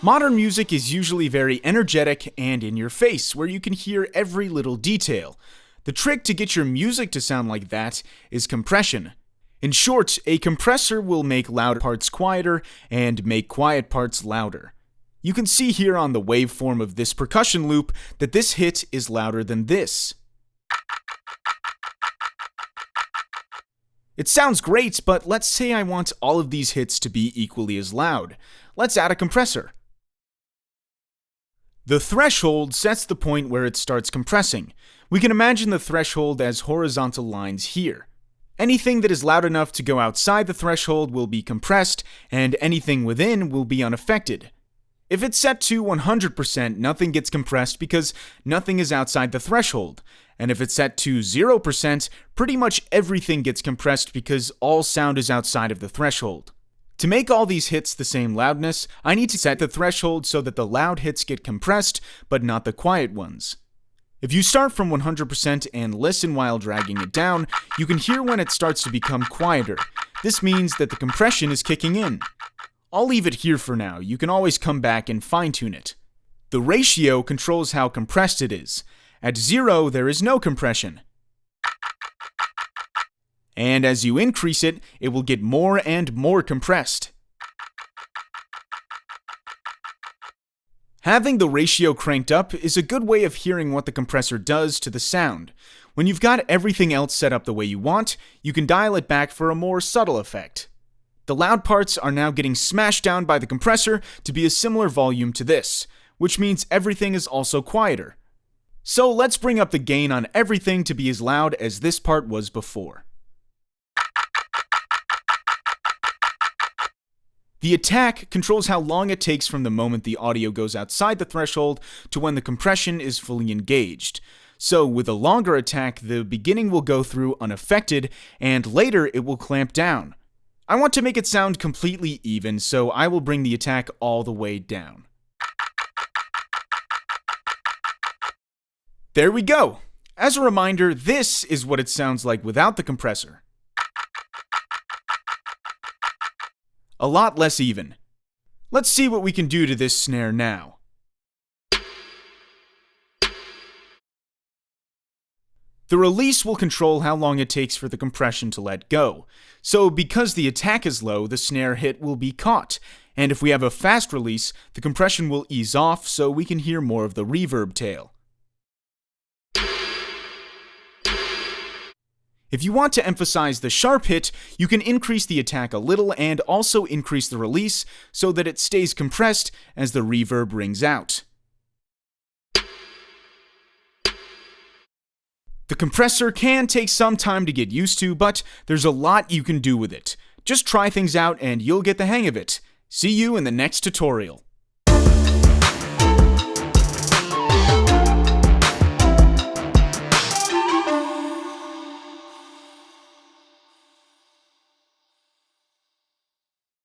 Modern music is usually very energetic and in your face, where you can hear every little detail. The trick to get your music to sound like that is compression. In short, a compressor will make loud parts quieter and make quiet parts louder. You can see here on the waveform of this percussion loop that this hit is louder than this. It sounds great, but let's say I want all of these hits to be equally as loud. Let's add a compressor. The threshold sets the point where it starts compressing. We can imagine the threshold as horizontal lines here. Anything that is loud enough to go outside the threshold will be compressed, and anything within will be unaffected. If it's set to 100%, nothing gets compressed because nothing is outside the threshold. And if it's set to 0%, pretty much everything gets compressed because all sound is outside of the threshold. To make all these hits the same loudness, I need to set the threshold so that the loud hits get compressed, but not the quiet ones. If you start from 100% and listen while dragging it down, you can hear when it starts to become quieter. This means that the compression is kicking in. I'll leave it here for now. You can always come back and fine-tune it. The ratio controls how compressed it is. At 0, there is no compression. And as you increase it, it will get more and more compressed. Having the ratio cranked up is a good way of hearing what the compressor does to the sound. When you've got everything else set up the way you want, you can dial it back for a more subtle effect. The loud parts are now getting smashed down by the compressor to be a similar volume to this, which means everything is also quieter. So let's bring up the gain on everything to be as loud as this part was before. The attack controls how long it takes from the moment the audio goes outside the threshold to when the compression is fully engaged. So with a longer attack, the beginning will go through unaffected, and later it will clamp down. I want to make it sound completely even, so I will bring the attack all the way down. There we go! As a reminder, this is what it sounds like without the compressor. A lot less even. Let's see what we can do to this snare now. The release will control how long it takes for the compression to let go. So because the attack is low, the snare hit will be caught. And if we have a fast release, the compression will ease off so we can hear more of the reverb tail. If you want to emphasize the sharp hit, you can increase the attack a little and also increase the release so that it stays compressed as the reverb rings out. The compressor can take some time to get used to, but there's a lot you can do with it. Just try things out and you'll get the hang of it. See you in the next tutorial.